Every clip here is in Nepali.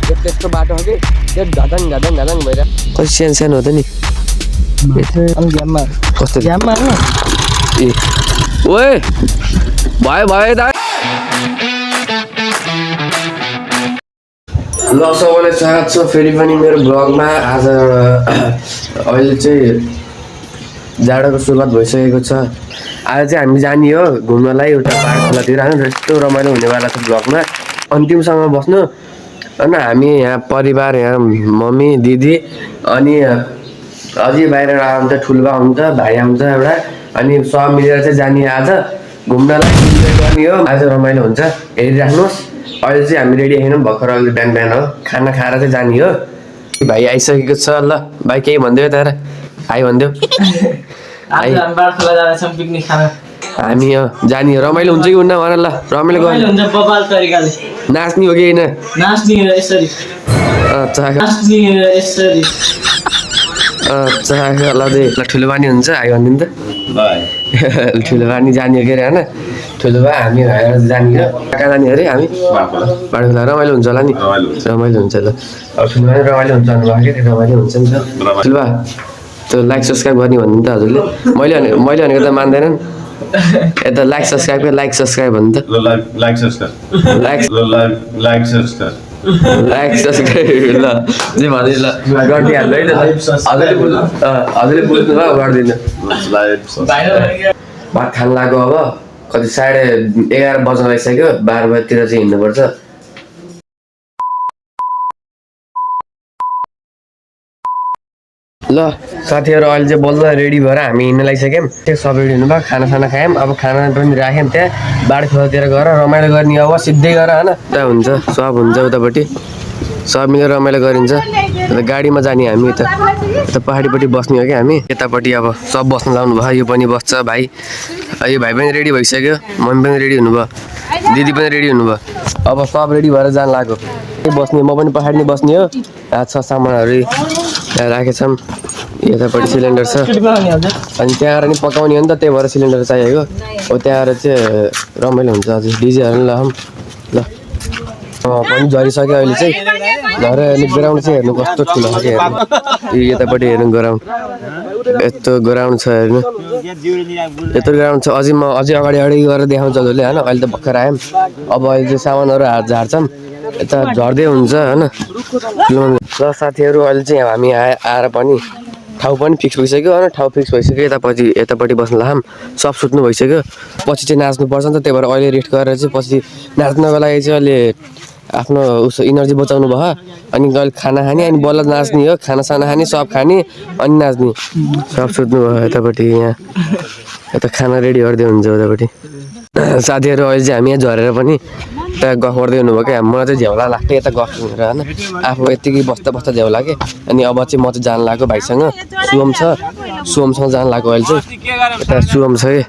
त्यस्तो बाटो हो कि त्यो घादाङ घादाङ घादाङ भएर कति सानो सानो हो त नि कस्तो ए ओए भयो भयो दा ल सबैलाई स्वागत छ फेरि पनि मेरो ब्लगमा आज अहिले चाहिँ जाडोको सुरुवात भइसकेको छ आज चाहिँ हामी जाने हो घुम्नलाई एउटा पार्क खोलातिर होइन यस्तो रमाइलो हुनेवाला छ ब्लगमा अन्तिमसम्म बस्नु होइन हामी यहाँ परिवार यहाँ मम्मी दिदी अनि अझै बाहिर आउँछ ठुल्बा हुन्छ भाइ आउँछ एउटा अनि सब मिलेर चाहिँ जाने आज घुम्नलाई इन्जोय गर्ने हो आज रमाइलो हुन्छ हेरिराख्नुहोस् अहिले चाहिँ हामी रेडी छैनौँ भर्खर अहिले बिहान बिहान हो खाना खाएर चाहिँ जाने हो भाइ आइसकेको छ ल भाइ केही भनिदेऊ तर हाई भनिदेऊ हामी जाने हो रमाइलो हुन्छ कि हुन्न भन ल रमाइलो नाच्ने हो कि होइन ल दे ठुलो बानी हुन्छ हाई भनिदिनु त ठुलो बानी जाने हो के अरे होइन ठुलो भए हामी भाइहरू जाने हो कहाँ जाने अरे हामी बाटोखोला रमाइलो हुन्छ होला नि रमाइलो हुन्छ ल अब ठुलो भए रमाइलो हुन्छ रमाइलो हुन्छ नि त ठुलो भए त्यो लाइक सब्सक्राइब गर्ने भन्नु त हजुरले मैले भनेको त मान्दैनन् यता लाइक सब्सक्राइब भन्नु त लाइक सब्सक्राइब ल जे भन्दै ल गरिदिइहाल्नु है त हजुरले बुझ्नु भयो गरिदिनु भात खान लाग्यो अब कति 11:30 बज्न लागिसक्यो 12 बजीतिर चाहिँ हिँड्नुपर्छ ल साथीहरू अहिले चाहिँ बल्ल रेडी भएर हामी हिँड्न लागिसक्यौँ त्यो सब रेडी हुनुभयो खानासाना खायौँ अब खाना पनि राख्यौँ त्यहाँ बाढखोलातिर गएर रमाइलो गर्ने अब सिधै गएर होइन त्यहाँ हुन्छ सब हुन्छ उतापट्टि सब मिलेर रमाइलो गरिन्छ गाडीमा जाने हामी यता पहाडीपट्टि बस्ने हो कि हामी यतापट्टि अब सब बस्न लाउनु भयो यो पनि बस्छ भाइ यो भाइ पनि रेडी भइसक्यो मम्मी पनि रेडी हुनुभयो दिदी पनि रेडी हुनुभयो अब सब रेडी भएर जान लाग्यो बस्ने म पनि पहाडी नै बस्ने हो छ सामानहरू यहाँ राखेछौँ यतापट्टि सिलिन्डर छ अनि त्यहाँ आएर नि पकाउने हो नि त त्यही भएर सिलिन्डर चाहिएको हो त्यहाँ आएर चाहिँ रमाइलो हुन्छ अझै डिजेहरू पनि लगाऊँ ल पनि झरिसक्यो अहिले चाहिँ झरेर हेर्नु ग्राउन्ड चाहिँ हेर्नु कस्तो ठुलो छ कि हेर्नु यतापट्टि हेर्नु ग्राउन्ड यस्तो ग्राउन्ड छ हेर्नु यत्रो ग्राउन्ड छ अझै अगाडि गएर देखाउँछ हजुरले होइन अहिले त भर्खर आयौँ अब अहिले चाहिँ सामानहरू झार्छौँ यता झर्दै हुन्छ होइन ल साथीहरू अहिले चाहिँ हामी आएर पनि ठाउँ पनि फिक्स भइसक्यो होइन ठाउँ फिक्स भइसक्यो यतापट्टि बस्न लाग्यौँ सब सुत्नु भइसक्यो पछि चाहिँ नाच्नुपर्छ नि त त्यही भएर अहिले रेस्ट गरेर चाहिँ पछि नाच्नको लागि चाहिँ अहिले आफ्नो उसो इनर्जी बचाउनु भयो अनि अहिले खाना खाने अनि बल्ल नाच्ने हो खानासाना खाने सब खाने अनि नाच्ने सब सुत्नु भयो यतापट्टि यहाँ यता खाना रेडी गर्दै हुन्छ उतापट्टि साथीहरू अहिले चाहिँ हामी यहाँ झरेर पनि त्यहाँ गफ गर्दै हुनुभयो क्या मलाई चाहिँ झ्याउला लाग्थ्यो यता गफ सुनेर होइन आफू यत्तिकै बस्दा झ्याउ लाग्यो अनि अब चाहिँ म चाहिँ जान लाग्यो भाइसँग सुमसँग जान लाग्यो अहिले चाहिँ यता सुम छ कि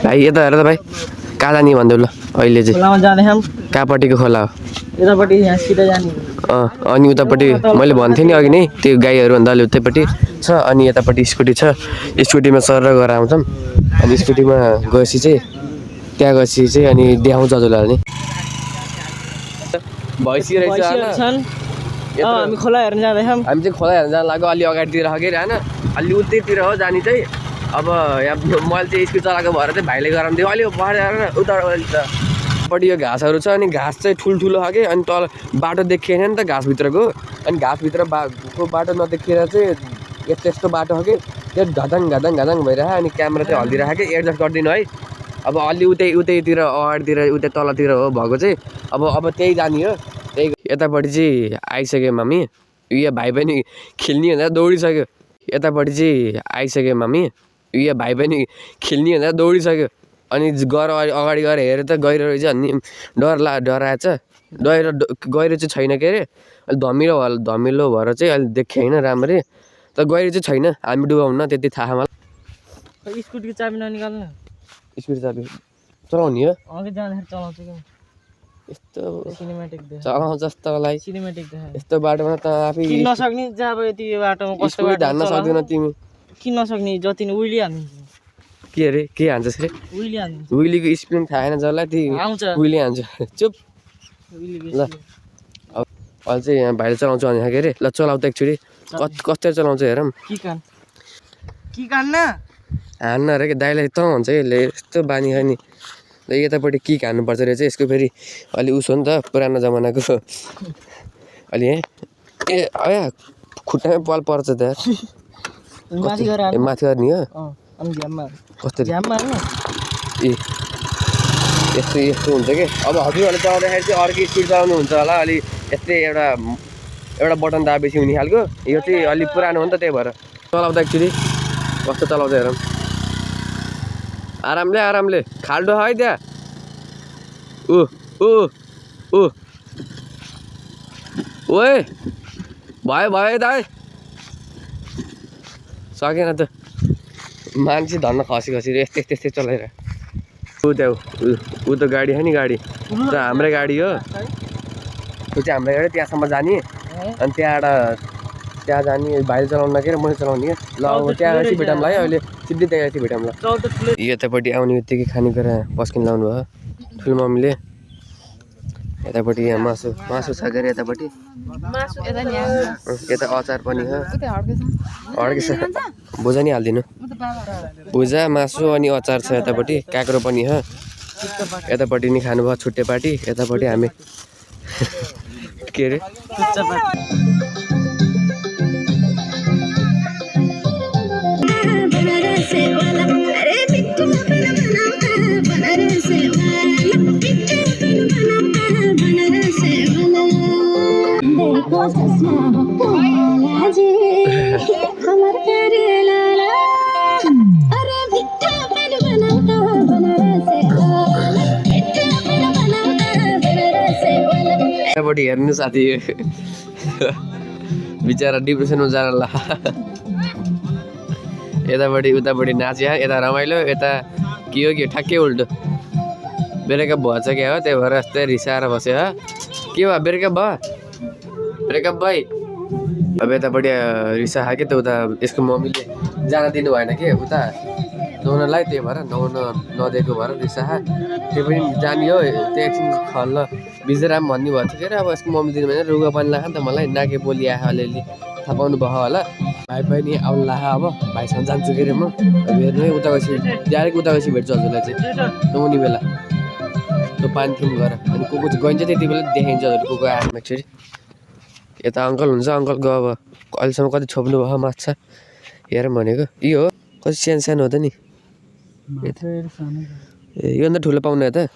भाइ यता हेर त भाइ कहाँ जाने भन्दै ल अहिले चाहिँ कहाँपट्टिको खोला हो अनि उतापट्टि मैले भन्थेँ नि अघि नै त्यो गाईहरू भन्दा अलि उतैपट्टि छ अनि यतापट्टि स्कुटी छ स्कुटीमा सर गएर आउँछौँ अनि स्कुटीमा गएपछि चाहिँ त्यहाँ गएपछि चाहिँ अनि देखाउँछ हजुरलाई नि हामी खोला हेर्न जाँदैछौँ हामी चाहिँ खोला हेर्न जान लाग्यो अलि अगाडितिर हो कि होइन अलि उतैतिर हो जाने चाहिँ अब यहाँ मैले चाहिँ स्कुटी चलाएको भएर चाहिँ भाइले गराउँथ्यो अलि पहाड उतापट्टि यो घाँसहरू छ अनि घाँस चाहिँ ठुल्ठुलो छ कि अनि तल बाटो देखिएन नि त घाँसभित्रको अनि घाँसभित्र बाटो नदेखिएर चाहिँ यस्तो बाटो हो कि त्यो घादाङ भइरहेको अनि क्यामेरा चाहिँ हल्दिरहेको कि एडजस्ट गरिदिनु है अब अलि उतैतिर अगाडितिर उतै तलतिर हो भएको चाहिँ अब त्यही जाने हो त्यही यतापट्टि चाहिँ आइसक्यो मामी यो भाइ पनि खेल्ने भन्दा दौडिसक्यो यतापट्टि चाहिँ आइसक्यो मामी यो भाइ पनि खेल्ने भन्दा दौडिसक्यो अनि अगाडि गएर हेरेर त गहिरो रहेछ अनि डराएछ गहिरो चाहिँ छैन के अरे अलि धमिलो भएर चाहिँ अहिले देखेँ होइन राम्ररी तर गहिरो चाहिँ छैन हामी डुबाउन त्यति थाहा मलाई स्कुटीको चाबी ननिकाल्नु स्कुटी चाबी चलाउने हो अघि जाँदाखेरि चलाउँछ कि यस्तो सिनेमेटिक चलाउँछ जस्तोलाई सिनेमेटिक यस्तो बाटोमा त आफै किन नसक्ने जब यति बाटोमा कस्तो बाटो धान्न सक्दैन तिमी किन नसक्ने जति नै उइली हाल्नु के अरे के हान्छस् रे उइली हाल्नु उइलीको स्पिन थाहा छैन जसलाई त्यो आउँछ उइली हान्छ चुप ल अहिले चाहिँ यहाँ भाइले चलाउँछु भने के अरे ल चलाउ त एकचोटि कस्तो चलाउँछ हेरौँ कि कान्न हान्न अरे कि दाइलाई त हुन्छ कि यसले यस्तो बानी छ नि ल यतापट्टि किक हान्नुपर्छ रहेछ यसको फेरि अलि उस हो नि त पुरानो जमानाको अलि ए आया खुट्टामै बल पर्छ त माथि गएर ए माथि गर्ने हो अनि झ्याममा कस्तो झ्याममा हाल्नु ए यस्तो यस्तो हुन्छ कि अब हजुरहरूले चलाउँदाखेरि चाहिँ अर्कै स्पिड चलाउनु हुन्छ होला अलि यस्तै एउटा बटन दाबेपछि हुने खालको यो चाहिँ अलिक पुरानो हो नि त त्यही भएर चलाउँदा एक्चुअली कस्तो चलाउँदै हेरौँ आरामले आरामले खाल्डो है त्यहाँ ऊ ऊ ऊ ओए भयो भयो दाइ सकेन त मान्छे धन्न खसी यस्तै यस्तै चलाएर ऊ त्यहाँ ऊ त गाडी है नि गाडी त हाम्रै गाडी हो ऊ चाहिँ हाम्रै गाडी त्यहाँसम्म जाने अनि त्यहाँ जाने भाइले चलाउनु के मैले चलाउने ल अब त्यहाँ गएपछि भेटाउँला है अहिले सिधै त्यहाँ गएपछि भेटाउँला यतापट्टि आउने बित्तिकै खानेकुरा पस्किन लाउनु भयो ठुलो मम्मीले यतापट्टि यहाँ मासु छ के अरे यतापट्टि यता अचार पनि हो अड्केछ भुजा नि हालिदिनु भुजा मासु अनि अचार छ यतापट्टि काँक्रो पनि हो यतापट्टि नि खानुभयो छुट्टे पार्टी यतापट्टि हामी के अरे यतापट्टि हेर्नु साथी बिचरा डिप्रेसनमा जान ला यतापट्टि उतापट्टि नाच्यो यता रमाइलो यता के हो कि ठ्याक्कै उल्टो ब्रेकअप भएछ क्या हो त्यही भएर यस्तै रिसाएर बस्यो हो के भयो ब्रेकअप भयो ब्रेकअप भाइ अब यतापट्टि रिसा खायो त उता यसको मम्मीले जान दिनु भएन कि उता नुहाउनलाई त्यही भएर नुहाउन नदिएको भएर रिसा खा त्यो पनि जानियो त्यो एकछिन खल्ल बिजराम भन्ने भएको थियो के अरे अब यसको मम्मी दिनु भएन रुगा पानी लाख नि त मलाई नाके बोली आयो अलिअलि थाहा पाउनु भयो होला भाइ पनि आउनु लाख अब भाइसँग जान्छु के अरे म हेर्नु है उता गएपछि डाइरेक्ट उता गएपछि भेट्छु हजुरलाई चाहिँ नुहाउने बेला त्यो पानी थिम गर अनि को गइन्छ त्यति बेला देखाइन्छ हजुर को आएन एक्चुअली यता अङ्कल हुन्छ अङ्कल गयो अब अहिलेसम्म कति छोप्नु भयो माछा हेरौँ भनेको यो हो कति सानो सानो हो त नि ए योभन्दा ठुलो पाउनु त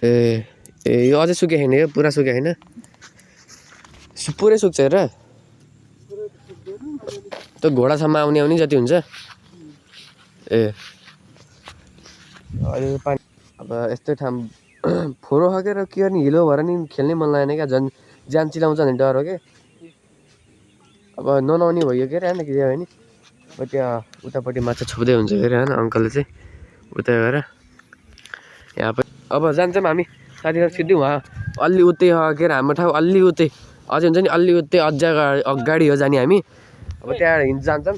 ए यो अझै सुके छैन यो पुरा सुके छैन पुरै सुक्छ हेर त्यो घोडासम्म आउने जति हुन्छ ए अहिले पानी अब यस्तै ठाउँ फोहोर खाएर के गर्ने हिलो भएर नि खेल्नै मन लागेन क्या झन् ज्यान चिलाउँछ भने डर हो कि अब ननुहाउने भयो के अरे होइन कि भयो नि त्यहाँ उतापट्टि माछा छोप्दै हुन्छ के अरे होइन अङ्कलले चाहिँ उता गएर यहाँ पनि अब जान्छौँ हामी साथीहरू सिधै उहाँ अलि उतै के अरे हाम्रो ठाउँ अलि उतै अझै हुन्छ नि अलि उतै अझ अगाडि हो जाने हामी अब त्यहाँ जान्छौँ